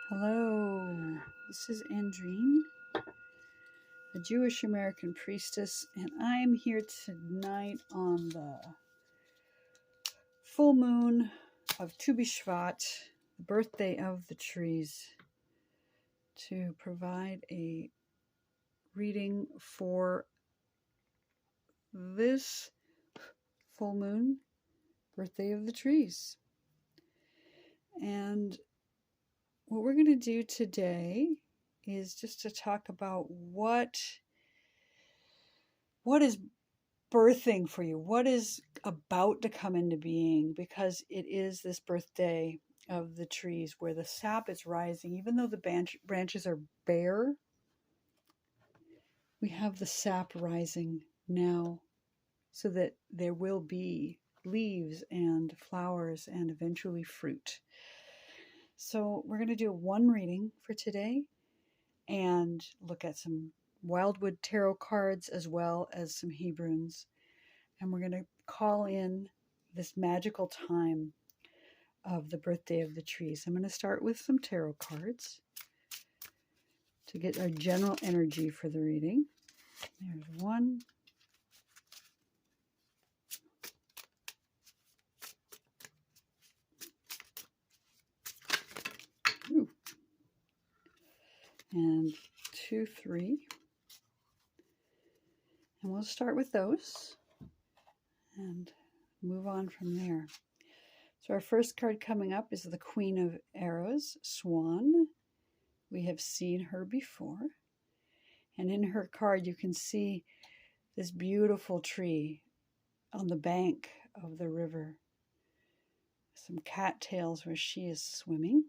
Hello, this is Andrine, a Jewish American priestess, and I am here tonight on the full moon of Tu B'Shvat, the birthday of the trees, to provide a reading for this full moon, birthday of the trees. And what we're going to do today is just to talk about what is birthing for you, what is about to come into being, because it is this birthday of the trees where the sap is rising. Even though the branches are bare, we have the sap rising now so that there will be leaves and flowers and eventually fruit. So we're going to do one reading for today and look at some Wildwood Tarot cards as well as some Hebrunes. And we're going to call in this magical time of the birthday of the trees. I'm going to start with some tarot cards to get our general energy for the reading. There's one. Ooh. And 2, 3. And we'll start with those and move on from there. So our first card coming up is the Queen of Arrows, Swan. We have seen her before. And in her card, you can see this beautiful tree on the bank of the river. Some cattails where she is swimming.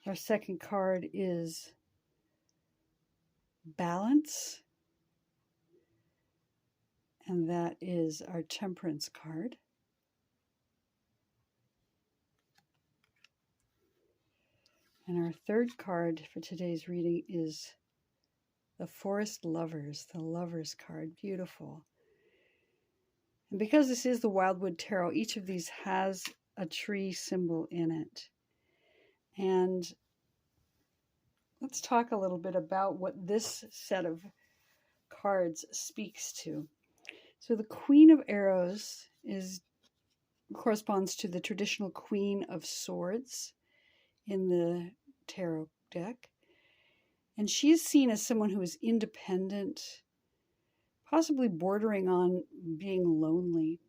Our second card is Balance. And that is our Temperance card. And our third card for today's reading is the Forest Lovers, the Lovers card. Beautiful. And because this is the Wildwood Tarot, each of these has a tree symbol in it. And let's talk a little bit about what this set of cards speaks to. So the Queen of Arrows corresponds to the traditional Queen of Swords in the tarot deck. And she is seen as someone who is independent, possibly bordering on being lonely.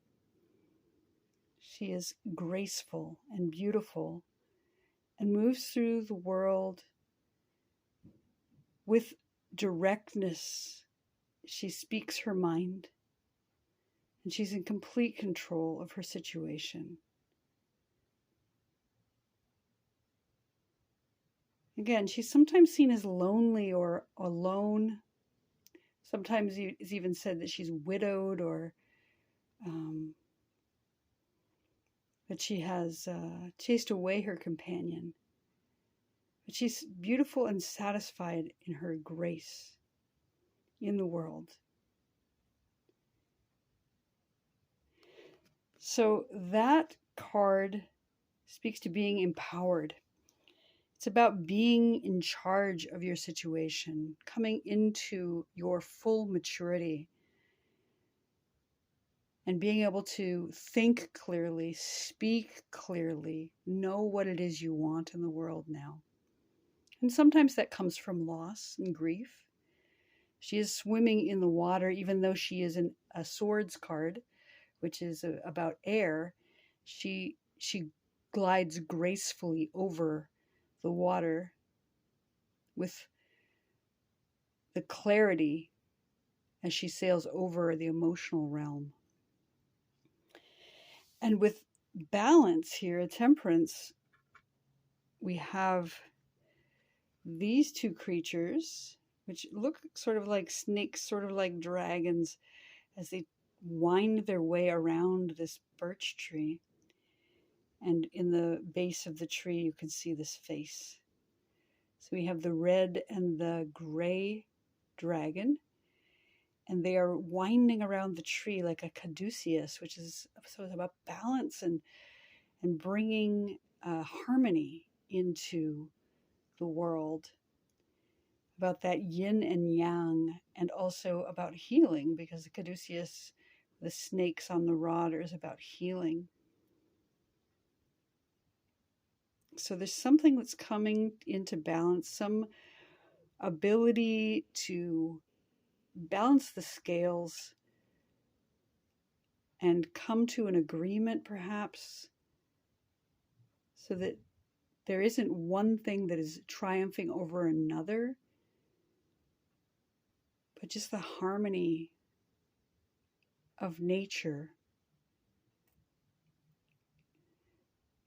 She is graceful and beautiful and moves through the world with directness. She speaks her mind, and she's in complete control of her situation. Again, she's sometimes seen as lonely or alone. Sometimes it's even said that she's widowed or that she has chased away her companion. But she's beautiful and satisfied in her grace in the world. So that card speaks to being empowered. It's about being in charge of your situation, coming into your full maturity, and being able to think clearly, speak clearly, know what it is you want in the world now. And sometimes that comes from loss and grief. She is swimming in the water, even though she is in a swords card, which is about air. She glides gracefully over the water with the clarity as she sails over the emotional realm. And with balance here, Temperance, we have these two creatures, which look sort of like snakes, sort of like dragons, as they wind their way around this birch tree. And in the base of the tree, you can see this face. So we have the red and the gray dragon. and they are winding around the tree like a caduceus, which is so it's about balance and bringing harmony into the world, about that yin and yang, and also about healing, because the caduceus, the snakes on the rod, is about healing. So there's something that's coming into balance, some ability to balance the scales and come to an agreement, perhaps, so that there isn't one thing that is triumphing over another, but just the harmony of nature.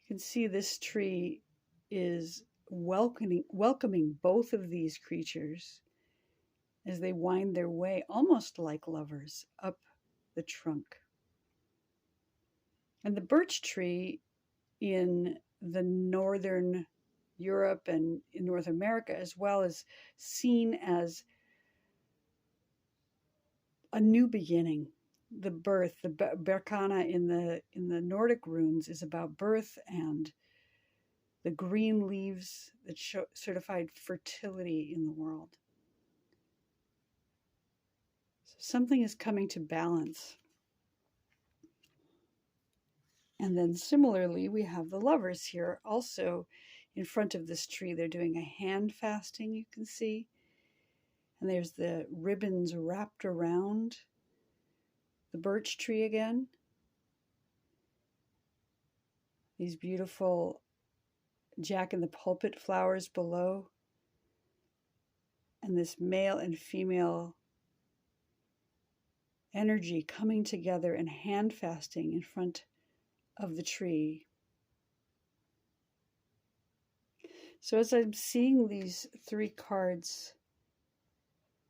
You can see this tree is welcoming both of these creatures as they wind their way, almost like lovers, up the trunk. And the birch tree in the northern Europe and in North America as well is seen as a new beginning. The birth, the Berkana in the Nordic runes is about birth, and the green leaves that certified fertility in the world. So something is coming to balance. And then similarly, we have the lovers here also in front of this tree. They're doing a hand fasting, you can see. And there's the ribbons wrapped around the birch tree again. These beautiful Jack in the Pulpit flowers below. And this male and female energy coming together and hand fasting in front of the tree. So as I'm seeing these three cards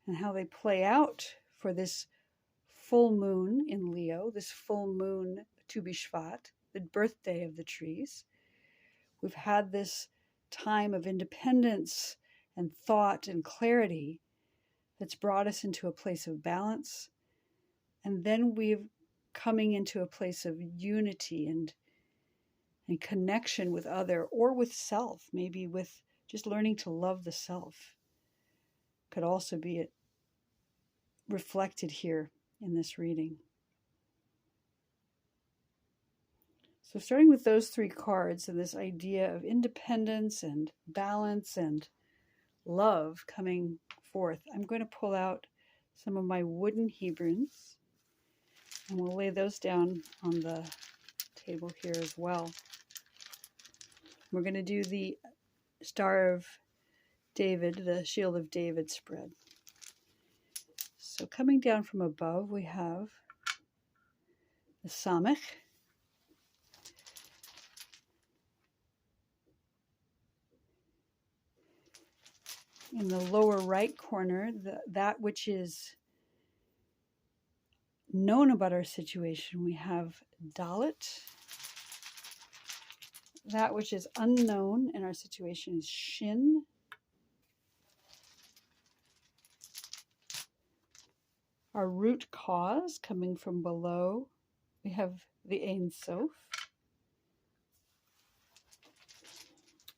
and how they play out for this full moon in Leo, this full moon Tu B'Shvat, the birthday of the trees, we've had this time of independence and thought and clarity that's brought us into a place of balance. And then we've coming into a place of unity and connection with other, or with self, maybe with just learning to love the self. Could also be reflected here in this reading. So starting with those three cards and this idea of independence and balance and love coming forth, I'm going to pull out some of my wooden Hebrunes, and we'll lay those down on the table here as well. We're going to do the Star of David, the Shield of David spread. So coming down from above, we have the Samech. In the lower right corner, that which is known about our situation, we have Dalet. That which is unknown in our situation is Shin. Our root cause coming from below, we have the Ein Sof.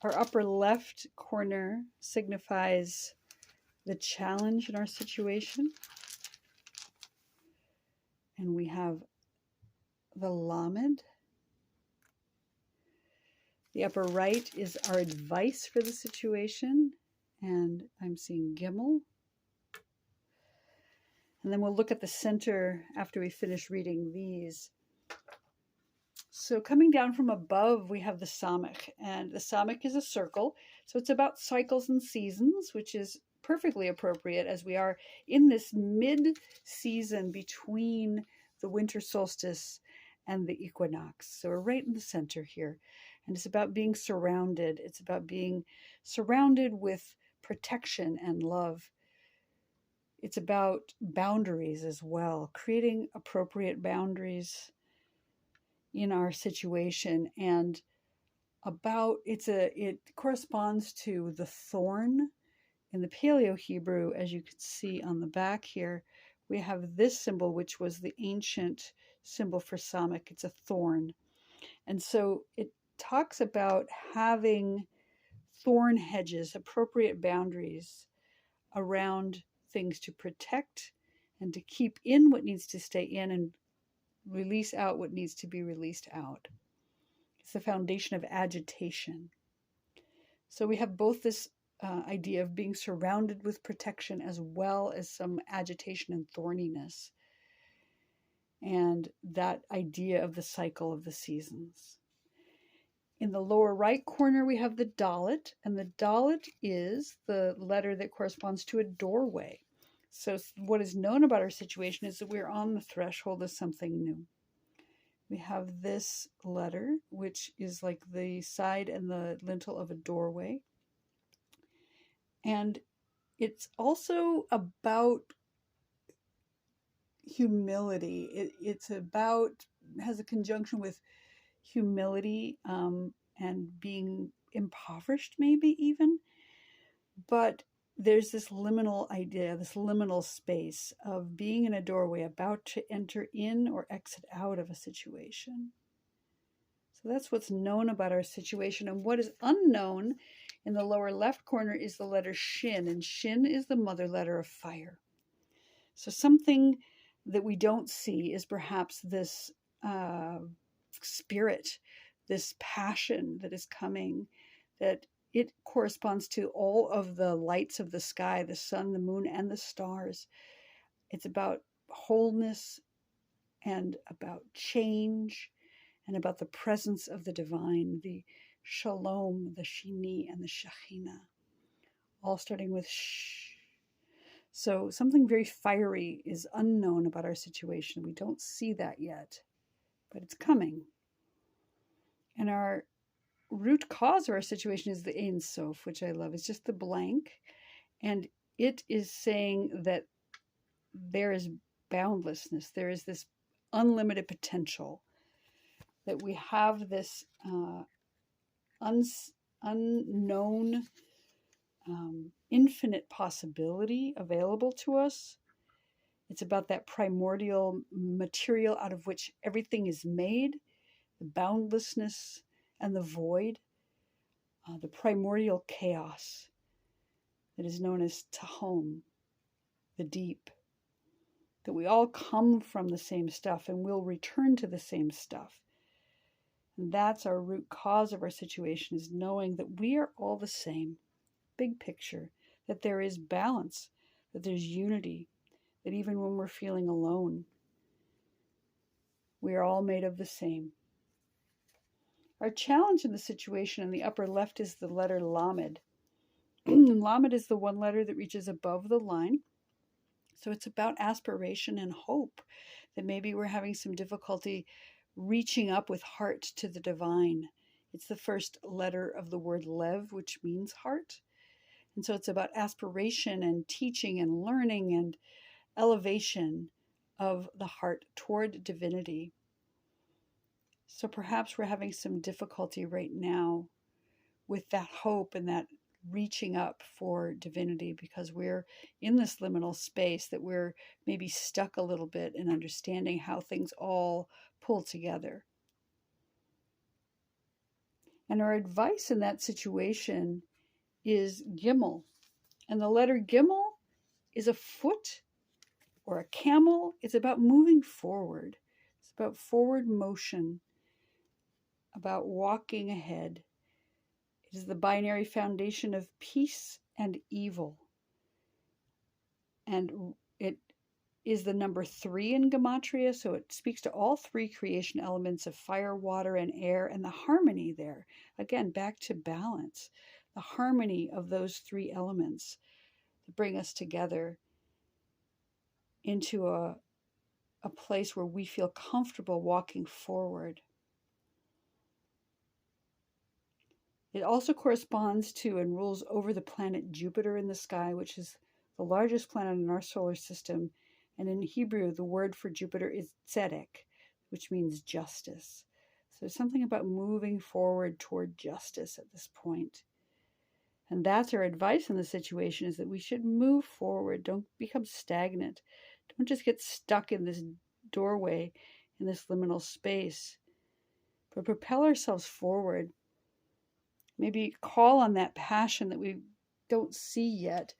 Our upper left corner signifies the challenge in our situation. And we have the Lamed. The upper right is our advice for the situation, and I'm seeing Gimel. And then we'll look at the center after we finish reading these. So coming down from above, we have the Samech, and the Samech is a circle. So it's about cycles and seasons, which is perfectly appropriate as we are in this mid-season between the winter solstice and the equinox. So we're right in the center here. And it's about being surrounded. It's about being surrounded with protection and love. It's about boundaries as well, creating appropriate boundaries in our situation. And it corresponds to the thorn in the Paleo Hebrew, as you can see on the back here, we have this symbol, which was the ancient symbol for Samekh. It's a thorn. And so it talks about having thorn hedges, appropriate boundaries around things to protect and to keep in what needs to stay in and release out what needs to be released out. It's the foundation of agitation. So we have both this idea of being surrounded with protection as well as some agitation and thorniness, and that idea of the cycle of the seasons. In the lower right corner, we have the Dalet, and the Dalet is the letter that corresponds to a doorway. So what is known about our situation is that we're on the threshold of something new. We have this letter, which is like the side and the lintel of a doorway. And it's also about humility. It's about, has a conjunction with humility and being impoverished, maybe even. But there's this liminal idea, this liminal space of being in a doorway, about to enter in or exit out of a situation. So that's what's known about our situation. And what is unknown in the lower left corner is the letter Shin, and Shin is the mother letter of fire. So something that we don't see is perhaps this spirit, this passion that is coming, that it corresponds to all of the lights of the sky, the sun, the moon, and the stars. It's about wholeness and about change and about the presence of the divine, the shalom, the shini, and the shekhinah, all starting with sh. So something very fiery is unknown about our situation. We don't see that yet, but it's coming. And our root cause of our situation is the Ein Sof, which I love. It's just the blank. And it is saying that there is boundlessness. There is this unlimited potential, that we have this unknown, infinite possibility available to us. It's about that primordial material out of which everything is made, the boundlessness and the void, the primordial chaos that is known as Tahom, the deep, that we all come from the same stuff and will return to the same stuff. And that's our root cause of our situation, is knowing that we are all the same, big picture, that there is balance, that there's unity, that even when we're feeling alone, we are all made of the same. Our challenge in the situation in the upper left is the letter Lamed. Lamed is the one letter that reaches above the line. So it's about aspiration and hope, that maybe we're having some difficulty reaching up with heart to the divine. It's the first letter of the word Lev, which means heart. And so it's about aspiration and teaching and learning and elevation of the heart toward divinity. So perhaps we're having some difficulty right now with that hope and that reaching up for divinity, because we're in this liminal space, that we're maybe stuck a little bit in understanding how things all pull together. And our advice in that situation is Gimel. And the letter Gimel is a foot or a camel. It's about moving forward. It's about forward motion, about walking ahead. It is the binary foundation of peace and evil. And it is the number 3 in Gematria, so it speaks to all 3 creation elements of fire, water, and air, and the harmony there. Again, back to balance. The harmony of those 3 elements that bring us together into a place where we feel comfortable walking forward. It also corresponds to and rules over the planet Jupiter in the sky, which is the largest planet in our solar system. And in Hebrew, the word for Jupiter is tzedek, which means justice. So there's something about moving forward toward justice at this point. And that's our advice in the situation, is that we should move forward. Don't become stagnant. Don't just get stuck in this doorway, in this liminal space, but propel ourselves forward. Maybe call on that passion that we don't see yet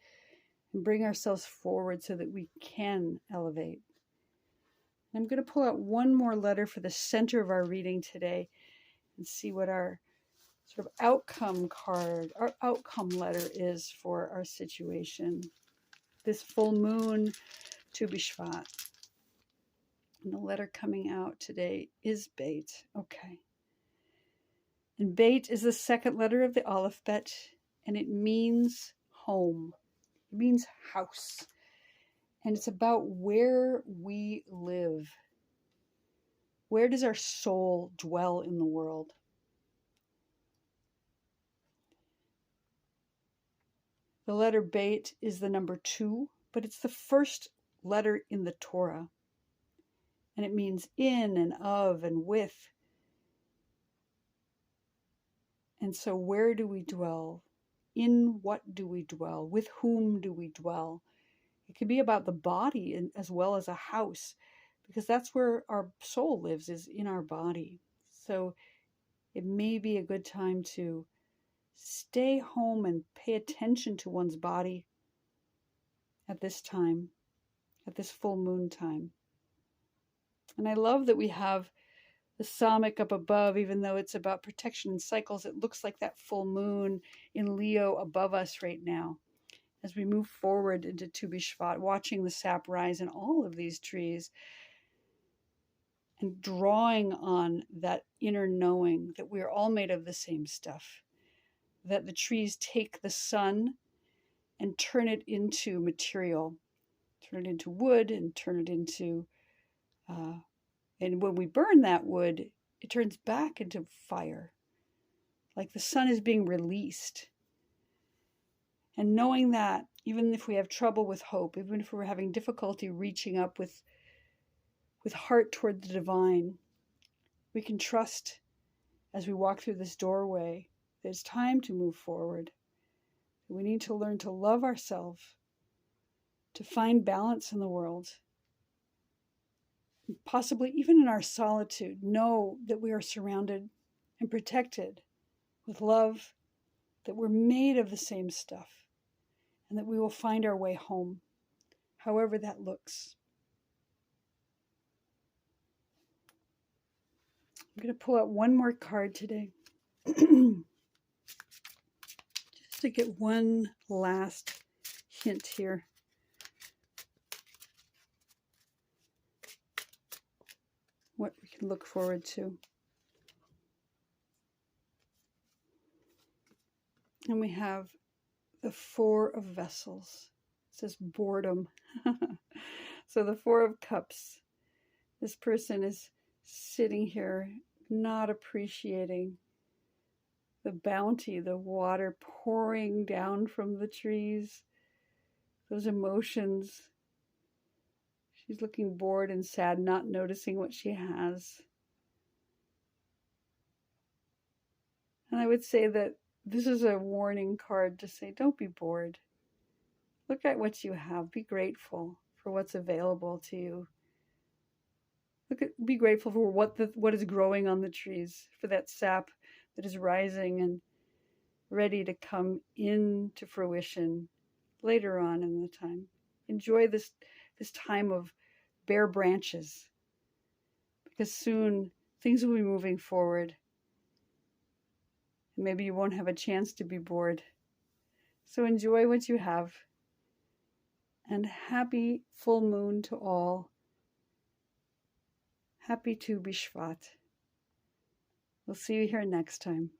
and bring ourselves forward so that we can elevate. I'm going to pull out one more letter for the center of our reading today and see what our sort of outcome card, our outcome letter is for our situation. This full moon, Tu B'Shvat. And the letter coming out today is Beit. Okay. And Beit is the second letter of the alphabet, and it means home. It means house. And it's about where we live. Where does our soul dwell in the world? The letter Beit is the number 2, but it's the first letter in the Torah. And it means in and of and with. And so where do we dwell? In what do we dwell? With whom do we dwell? It can be about the body as well as a house, because that's where our soul lives, is in our body. So it may be a good time to stay home and pay attention to one's body at this time, at this full moon time. And I love that we have the Samic up above, even though it's about protection and cycles. It looks like that full moon in Leo above us right now. As we move forward into Tu B'Shvat, watching the sap rise in all of these trees and drawing on that inner knowing that we are all made of the same stuff, that the trees take the sun and turn it into material, turn it into wood and turn it into, and when we burn that wood, it turns back into fire, like the sun is being released. And knowing that, even if we have trouble with hope, even if we're having difficulty reaching up with heart toward the divine, we can trust as we walk through this doorway that it's time to move forward. We need to learn to love ourselves, to find balance in the world, and possibly even in our solitude, know that we are surrounded and protected with love, that we're made of the same stuff, and that we will find our way home, however that looks. I'm going to pull out one more card today, just to get one last hint here. What we can look forward to. And we have the 4 of Vessels. It says boredom. So the 4 of Cups. This person is sitting here not appreciating the bounty, the water pouring down from the trees, those emotions. She's looking bored and sad, not noticing what she has. And I would say that this is a warning card to say, don't be bored. Look at what you have. Be grateful for what's available to you. Be grateful for what is growing on the trees, for that sap that is rising and ready to come into fruition later on in the time. Enjoy this time of bare branches, because soon things will be moving forward. And maybe you won't have a chance to be bored. So enjoy what you have. And happy full moon to all. Happy Tu B'Shvat. We'll see you here next time.